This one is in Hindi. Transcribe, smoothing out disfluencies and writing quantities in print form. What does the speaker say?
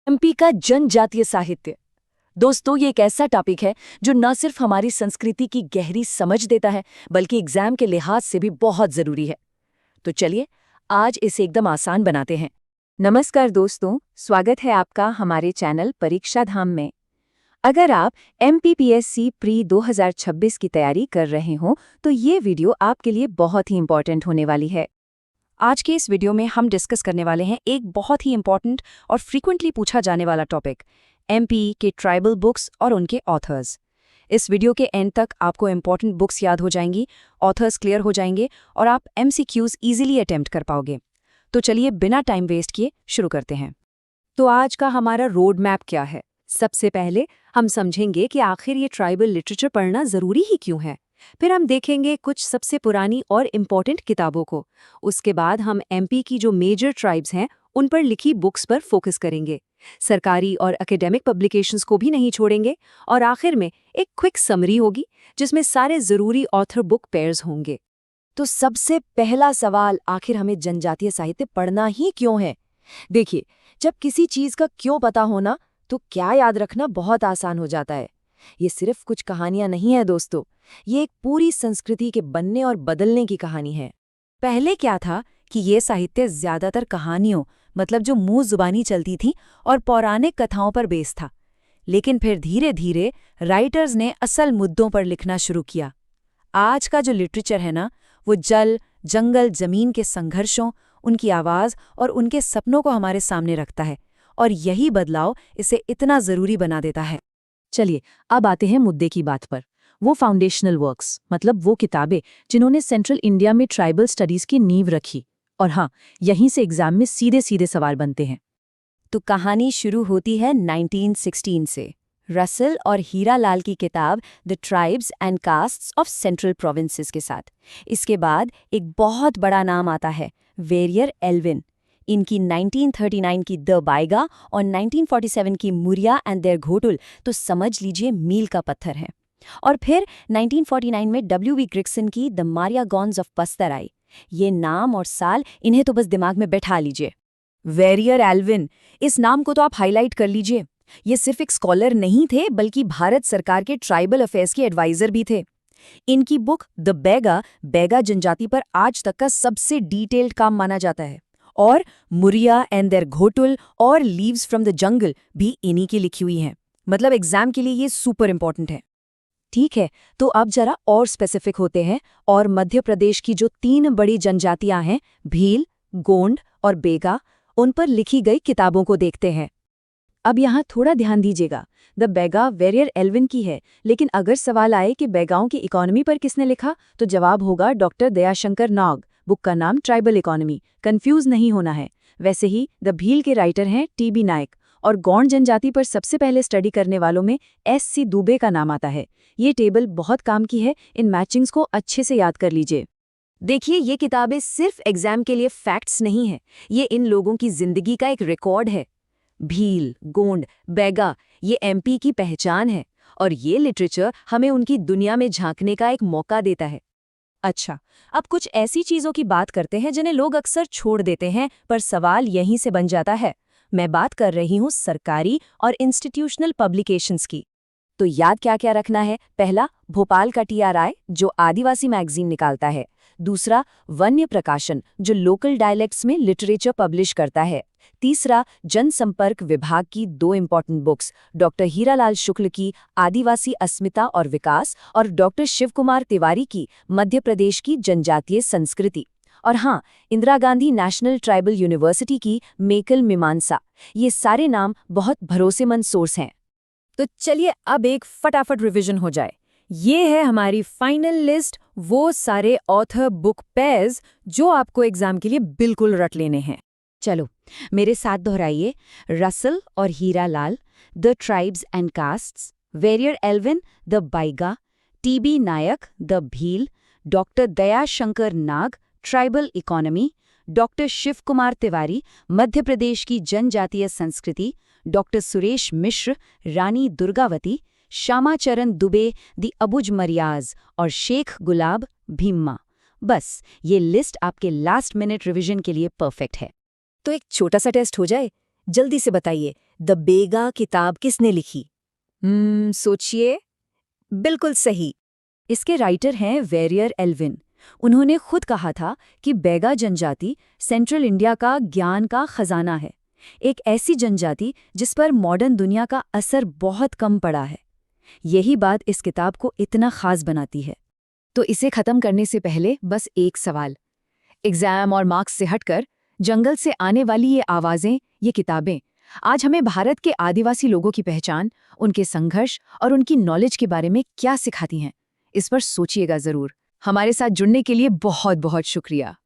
एमपी का जनजातीय साहित्य। दोस्तों, ये एक ऐसा टॉपिक है जो न सिर्फ हमारी संस्कृति की गहरी समझ देता है बल्कि एग्जाम के लिहाज से भी बहुत जरूरी है। तो चलिए आज इसे एकदम आसान बनाते हैं। नमस्कार दोस्तों, स्वागत है आपका हमारे चैनल परीक्षा धाम में। अगर आप MPPSC प्री 2026 की तैयारी कर रहे हो तो ये वीडियो आपके लिए बहुत ही इंपॉर्टेंट होने वाली है। आज के इस वीडियो में हम डिस्कस करने वाले हैं एक बहुत ही इंपॉर्टेंट और फ्रीक्वेंटली पूछा जाने वाला टॉपिक, एमपी के ट्राइबल बुक्स और उनके ऑथर्स। इस वीडियो के एंड तक आपको इंपॉर्टेंट बुक्स याद हो जाएंगी, ऑथर्स क्लियर हो जाएंगे और आप MCQs इजीली अटेम्प्ट कर पाओगे। तो चलिए बिना टाइम वेस्ट किए शुरू करते हैं। तो आज का हमारा रोड मैप क्या है? सबसे पहले हम समझेंगे कि आखिर ये ट्राइबल लिटरेचर पढ़ना ज़रूरी ही क्यों है। फिर हम देखेंगे कुछ सबसे पुरानी और इम्पॉर्टेंट किताबों को। उसके बाद हम MP की जो मेजर ट्राइब्स हैं उन पर लिखी बुक्स पर फोकस करेंगे। सरकारी और एकेडमिक पब्लिकेशंस को भी नहीं छोड़ेंगे और आखिर में एक क्विक समरी होगी जिसमें सारे ज़रूरी ऑथर बुक पेयर्स होंगे। तो सबसे पहला सवाल, आखिर हमें जनजातीय साहित्य पढ़ना ही क्यों है? देखिए, जब किसी चीज का क्यों पता होना तो क्या याद रखना बहुत आसान हो जाता है। ये सिर्फ कुछ कहानियां नहीं है दोस्तों, ये एक पूरी संस्कृति के बनने और बदलने की कहानी है। पहले क्या था कि ये साहित्य ज्यादातर कहानियों मतलब जो मुंह जुबानी चलती थी और पौराणिक कथाओं पर बेस था। लेकिन फिर धीरे धीरे राइटर्स ने असल मुद्दों पर लिखना शुरू किया। आज का जो लिटरेचर है ना, वो जल, जंगल, जमीन के संघर्षों, उनकी आवाज और उनके सपनों को हमारे सामने रखता है और यही बदलाव इसे इतना जरूरी बना देता है। चलिए अब आते हैं मुद्दे की बात पर। वो फाउंडेशनल वर्क्स मतलब वो किताबें जिन्होंने सेंट्रल इंडिया में ट्राइबल स्टडीज की नींव रखी। और हाँ, यहीं से एग्जाम में सीधे सीधे सवाल बनते हैं। तो कहानी शुरू होती है 1916 से, रसल और हीरा लाल की किताब the tribes and castes of central provinces के साथ। इसके बाद एक बहुत बड़ा नाम आता है, वेरियर एल्विन। इनकी 1939 की द बाइगा और 1947 की मुरिया एंड देयर घोटुल तो समझ लीजिए मील का पत्थर है। और फिर 1949 में W.B. ग्रिग्सन की द मारिया गॉन्स ऑफ पस्तर आई। ये नाम और साल इन्हें तो बस दिमाग में बैठा लीजिए। वेरियर एल्विन, इस नाम को तो आप हाईलाइट कर लीजिए। ये सिर्फ एक स्कॉलर नहीं थे बल्कि भारत सरकार के ट्राइबल अफेयर्स के एडवाइजर भी थे। इनकी बुक द बैगा जनजाति पर आज तक का सबसे डिटेल्ड काम माना जाता है। और मुरिया एंड देयर घोटुल और लीव्स फ्रॉम द जंगल भी इन्हीं की लिखी हुई हैं। मतलब एग्जाम के लिए ये सुपर इंपॉर्टेंट है। ठीक है, तो अब जरा और स्पेसिफिक होते हैं और मध्य प्रदेश की जो 3 बड़ी जनजातियां हैं, भील, गोंड और बेगा, उन पर लिखी गई किताबों को देखते हैं। अब यहाँ थोड़ा ध्यान दीजिएगा। द बैगा वेरियर एल्विन की है, लेकिन अगर सवाल आए कि बैगाओं की इकोनॉमी पर किसने लिखा तो जवाब होगा डॉक्टर दयाशंकर नाग। बुक का नाम ट्राइबल इकोनॉमी, कंफ्यूज नहीं होना है। वैसे ही द भील के राइटर हैं TB नायक और गौंड जनजाति पर सबसे पहले स्टडी करने वालों में SC दुबे का नाम आता है। ये टेबल बहुत काम की है, इन मैचिंग्स को अच्छे से याद कर लीजिए। देखिए, ये किताबें सिर्फ एग्जाम के लिए फैक्ट्स नहीं हैं, ये इन लोगों की जिंदगी का एक रिकॉर्ड है। भील, गोंड, बैगा, ये MP की पहचान है और ये लिटरेचर हमें उनकी दुनिया में झांकने का एक मौका देता है। अच्छा, अब कुछ ऐसी चीजों की बात करते हैं जिन्हें लोग अक्सर छोड़ देते हैं, पर सवाल यहीं से बन जाता है। मैं बात कर रही हूँ सरकारी और इंस्टीट्यूशनल पब्लिकेशंस की। तो याद क्या क्या रखना है? पहला, भोपाल का TRI जो आदिवासी मैगजीन निकालता है। दूसरा, वन्य प्रकाशन जो लोकल डायलेक्ट्स में लिटरेचर पब्लिश करता है। तीसरा, जनसंपर्क विभाग की 2 इंपॉर्टेंट बुक्स, डॉक्टर हीरालाल शुक्ल की आदिवासी अस्मिता और विकास और डॉक्टर शिवकुमार तिवारी की मध्य प्रदेश की जनजातीय संस्कृति। और हाँ, Indira Gandhi national tribal university की मेकल मीमांसा। ये सारे नाम बहुत भरोसेमंद सोर्स हैं। तो चलिए अब एक फटाफट रिवीजन हो जाए। ये है हमारी फाइनल लिस्ट, वो सारे ऑथर बुक पेयर्स जो आपको एग्जाम के लिए बिल्कुल रट लेने हैं। चलो मेरे साथ दोहराइए। रसल और Hira Lal, the tribes and castes, Verrier Elwin, the Baiga, TB Nayak, the Bhil, doctor Dayashankar Nag, tribal economy, doctor Shivkumar Tiwari, Madhya Pradesh की जनजातीय संस्कृति, डॉक्टर सुरेश मिश्र, रानी दुर्गावती, श्यामाचरण दुबे, दी अबुज मरियाज और शेख गुलाब भीम्मा। बस ये लिस्ट आपके लास्ट मिनट रिवीजन के लिए परफेक्ट है। तो एक छोटा सा टेस्ट हो जाए, जल्दी से बताइए, द बेगा किताब किसने लिखी? सोचिए। बिल्कुल सही। इसके राइटर हैं वेरियर एल्विन। उन्होंने खुद कहा था कि बेगा जनजाति सेंट्रल इंडिया का ज्ञान का खजाना है, एक ऐसी जनजाति जिस पर मॉडर्न दुनिया का असर बहुत कम पड़ा है। यही बात इस किताब को इतना खास बनाती है। तो इसे खत्म करने से पहले बस एक सवाल। एग्जाम और मार्क्स से हटकर जंगल से आने वाली ये आवाजें, ये किताबें आज हमें भारत के आदिवासी लोगों की पहचान, उनके संघर्ष और उनकी नॉलेज के बारे में क्या सिखाती हैं? इस पर सोचिएगा जरूर। हमारे साथ जुड़ने के लिए बहुत बहुत शुक्रिया।